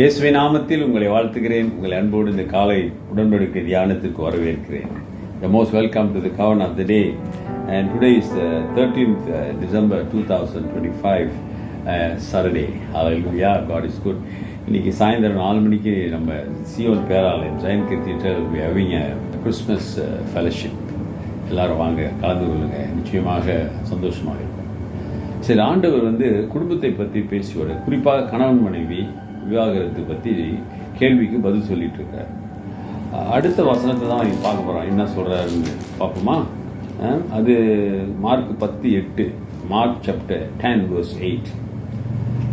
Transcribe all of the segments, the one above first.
இயேசுவின் நாமத்தில் உங்களை வாழ்த்துகிறேன். உங்களை அன்போடு இந்த காலை உடன்படிக்கை தியானத்திற்கு வரவேற்கிறேன். Most welcome to the Covenant of the Day, and today is the 13th December 2025 Saturday. Hallelujah, God is good. இன்னைக்கு சாயந்தரம் 4 மணிக்கு நம்ம சியோன் பேராலயம் Jain cathedral we having a Christmas fellowship. எல்லாரும் வாங்க, கலந்து கொள்ளுங்க. நிச்சயமாக சந்தோஷமாக இருக்கும். சரி, ஆண்டவர் குடும்பத்தை பற்றி பேசுவார். குறிப்பாக கணவன் மனைவி விவாகரத்து பற்றி கேள்விக்கு பதில் சொல்லிட்டு இருக்கார். அடுத்த வசனத்தை தான் நீங்கள் பார்க்க போகிறோம். என்ன சொல்கிறாருன்னு பார்ப்போமா? அது மார்க் 10:8, மார்க் சாப்டர் 10:8.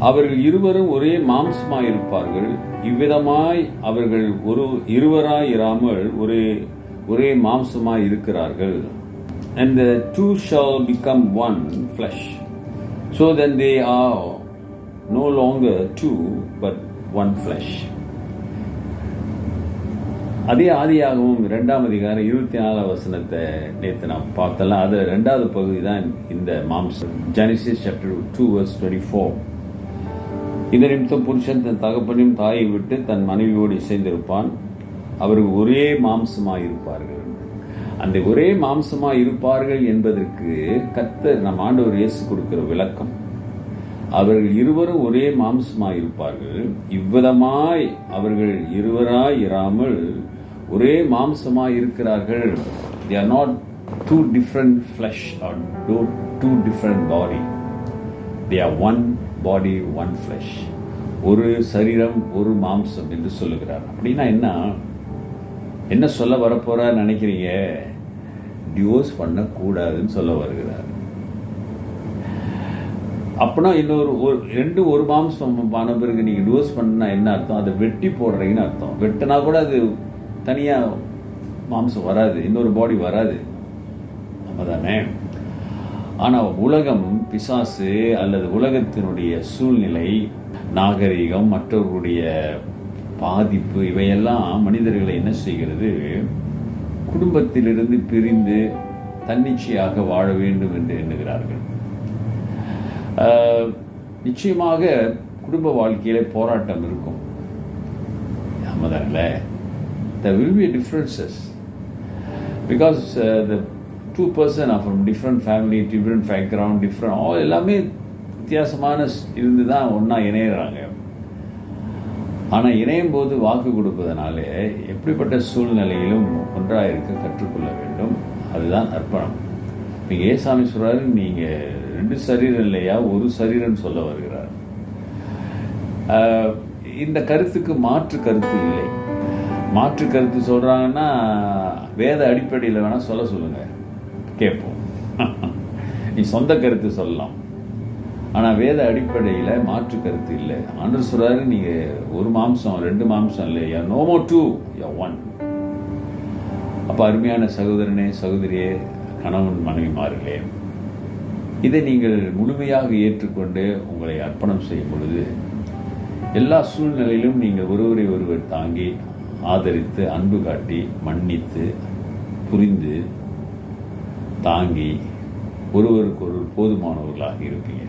அவர்கள் இருவரும் ஒரே மாம்சமாய் இருப்பார்கள், இவ்விதமாய் அவர்கள் இருவராய் இராமல் ஒரே மாம்சமாய் இருக்கிறார்கள். And the two shall become one flesh. So then they are no longer two but one flesh. அதே ஆதியாகமம் 2ஆம் அதிகாரம் 24ஆம் வசனத்தை நேற்று நாம் பார்த்தலாம். அதில் 2வது பகுதி தான் இந்த மாம்சம். Genesis chapter 2:24. இந்த நிமித்தம் புருஷன் தன் தகப்பனையும் தாயை விட்டு தன் மனைவியோடு இசைந்திருப்பான், அவர்கள் ஒரே மாம்சமாய் இருப்பார்கள். அந்த ஒரே மாம்சமாய் இருப்பார்கள் என்பதற்கு கர்த்தர் நம் ஆண்டவர் இயேசு கொடுக்கிற விளக்கம். அவர்கள் இருவரும் ஒரே மாம்சமாய் இருப்பார்கள், இவ்விதமாய் அவர்கள் இருவராய் இராமல் ஒரே மாம்சமாய் இருக்கிறார்கள். They are not two different flesh or two different body. They are one body, one flesh. ஒரு சரீரம், ஒரு மாம்சம் என்று சொல்லுகிறார். அப்படின்னா என்ன சொல்ல வரப்போறார் நினைக்கிறீங்க? டிவோர்ஸ் பண்ணக்கூடாதுன்னு சொல்ல வருகிறார். அப்படின்னா ஒரு மாம்சம் ஆன பிறகு நீங்கள் டிவோர்ஸ் பண்ணா என்ன அர்த்தம்? அதை வெட்டி போடுறீங்கன்னு அர்த்தம். வெட்டினா கூட அது தனியாக மாம்சம் வராது, இன்னொரு பாடி வராது, தானே. ஆனால் உலகம், பிசாசு அல்லது உலகத்தினுடைய சூழ்நிலை, நாகரிகம், மற்றவர்களுடைய பாதிப்பு, இவையெல்லாம் மனிதர்களை என்ன செய்கிறது? குடும்பத்திலிருந்து பிரிந்து தன்னிச்சையாக வாழ வேண்டும் என்று எண்ணுகிறார்கள். நிச்சயமாக குடும்ப வாழ்க்கையில போராட்டம் இருக்கும். There will be differences because the two person are from different family, different background, எல்லாமே வித்தியாசமான இருந்து தான் ஒன்றா இணையிறாங்க. ஆனால் இணையும் போது வாக்கு கொடுப்பதனாலே எப்படிப்பட்ட சூழ்நிலையிலும் ஒன்றாக இருக்க கற்றுக்கொள்ள வேண்டும். அதுதான் அர்ப்பணம். நீங்கள் ஏசாமி சொல்றாரு, நீங்கள் 2 சரீரம் இல்லையா, ஒரு சரீரம் சொல்ல வருகிறார். இந்த கருத்துக்கு மாற்று கருத்து இல்லை. மாற்று கருத்து சொல்றாங்கன்னா வேத அடிப்படையில் வேணா சொல்லுங்க, கேட்போம். நீ சொந்த கருத்து சொல்லலாம், ஆனால் வேத அடிப்படையில் மாற்று கருத்து இல்லை. ஆண்டவர் சொல்றாரு, நீங்க ஒரு மாம்சம் 2 மாம்சம் இல்லையா, நோ மோர் 2, யூ ஆர் 1. அப்ப அருமையான சகோதரனே, சகோதரியே, கணவன் மனைவிமார்களே, இதை நீங்கள் முழுமையாக ஏற்றுக்கொண்டு உங்களை அர்ப்பணம் செய்யும் பொழுது எல்லா சூழ்நிலையிலும் நீங்கள் ஒருவரை ஒருவர் தாங்கி, ஆதரித்து, அன்பு காட்டி, மன்னித்து, புரிந்து, தாங்கி ஒருவருக்கு ஒரு போதுமானவர்களாக இருப்பீங்க.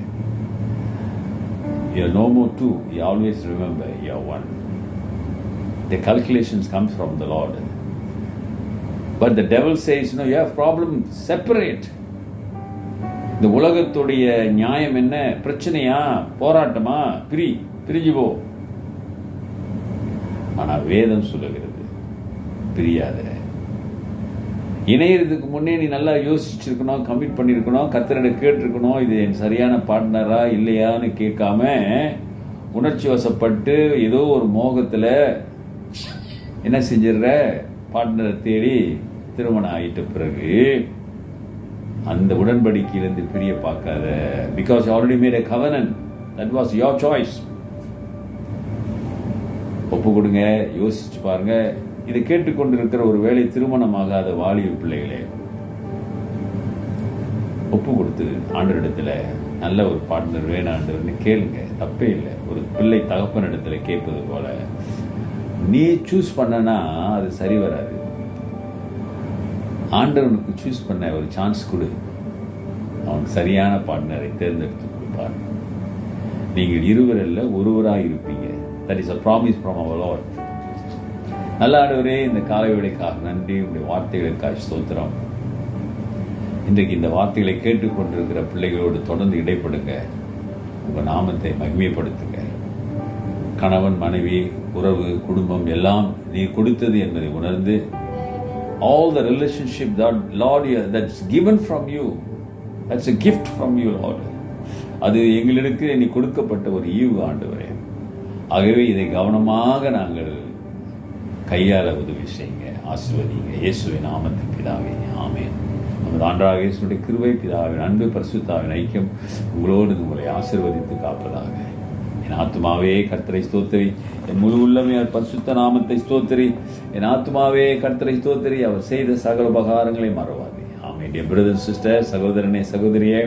You are no more two. You always remember you are one. The calculations comes from the Lord. But the devil says, no, you have problem, separate. இந்த உலகத்துடைய நியாயம் என்ன? பிரச்சனையா, போராட்டமா, பிரிஞ்சு போ. ஆனா வேதம் சொல்லுகிறது, பிரியாத. இணையறதுக்கு முன்னே நீ நல்லா யோசிச்சிருக்கணும், கமிட் பண்ணியிருக்கணும், கர்த்தரிட கேட்டிருக்கணும், இது என் சரியான பார்ட்னரா இல்லையான்னு கேட்காம உணர்ச்சி வசப்பட்டு ஏதோ ஒரு மோகத்தில் என்ன செஞ்சிடற, பார்ட்னரை தேடி திருமணம் ஆகிட்ட பிறகு அந்த உடன்படிக்கையிலிருந்து பிரிய பார்க்காத. Because you already made a கவெனன்ட், that was your choice. ஒப்பு கொடுங்க, யோசிச்சு பாருங்க. இதை கேட்டுக்கொண்டிருக்கிற ஒரு வேளை திருமணமாகாத வாலிப பிள்ளைகளே, ஒப்பு கொடுத்து ஆண்டவரிடத்துல நல்ல ஒரு பார்ட்னர் வேணாண்டவர்னு கேளுங்க, தப்பே இல்லை. ஒரு பிள்ளை தகப்பன் இடத்துல கேட்பது போல நீ சூஸ் பண்ணனா அது சரி வராது. ஆண்டவனுக்கு சூஸ் பண்ண ஒரு சான்ஸ் கொடு, அவனுக்கு சரியான பார்ட்னரை தேர்ந்தெடுத்து கொடுப்பார். நீங்கள் இருவர் அல்ல ஒருவராக இருப்பீங்க. That is a promise from our Lord. நல்ல ஆண்டவரே, இந்த காலை வேளைக்காக நன்றி. உங்களுடைய வார்த்தைகளுக்காக ஸ்தோத்திரம். இன்றைக்கு இந்த வார்த்தைகளை கேட்டுக்கொண்டிருக்கிற பிள்ளைகளோடு தொடர்ந்து இடைப்படுங்க. உங்கள் நாமத்தை மகிமைப்படுத்துங்க. கணவன் மனைவி உறவு குடும்பம் எல்லாம் நீ கொடுத்தது என்பதை உணர்ந்து, all the relationship that Lord that's given from you, that's a gift from you Lord, அது எங்களுக்கு நீ கொடுக்கப்பட்ட ஒரு ஈவு ஆண்டவரே. ஆகவே இதை கவனமாக நாங்கள் கையாள உதவி செய்யுங்க, ஆசீர்வதிங்க. இயேசுவின் நாமத்தில் பிதாவே, ஆமென். நமது ஆண்டவராகிய இயேசுவுடைய கிருபை, பிதாவின் அன்பு, பரிசுத்தாவின் ஐக்கியம் உங்களோடு உங்களை ஆசீர்வதித்து காப்பதாக. என் ஆத்துமாவே கர்த்தரை ஸ்தோத்திரி, என் முழு உள்ளமே அவர் பரிசுத்த நாமத்தை ஸ்தோத்திரி. என் ஆத்துமாவே கர்த்தரை ஸ்தோத்திரி, அவர் செய்த சகல உபகாரங்களை மறவாதே. ஆமென். டியர் பிரதர் சிஸ்டர், சகோதரனே சகோதரியே,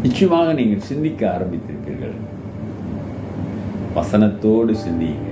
நிச்சயமாக நீங்கள் சிந்திக்க ஆரம்பித்திருப்பீர்கள். வசனத்தோடு சிந்தியுங்க.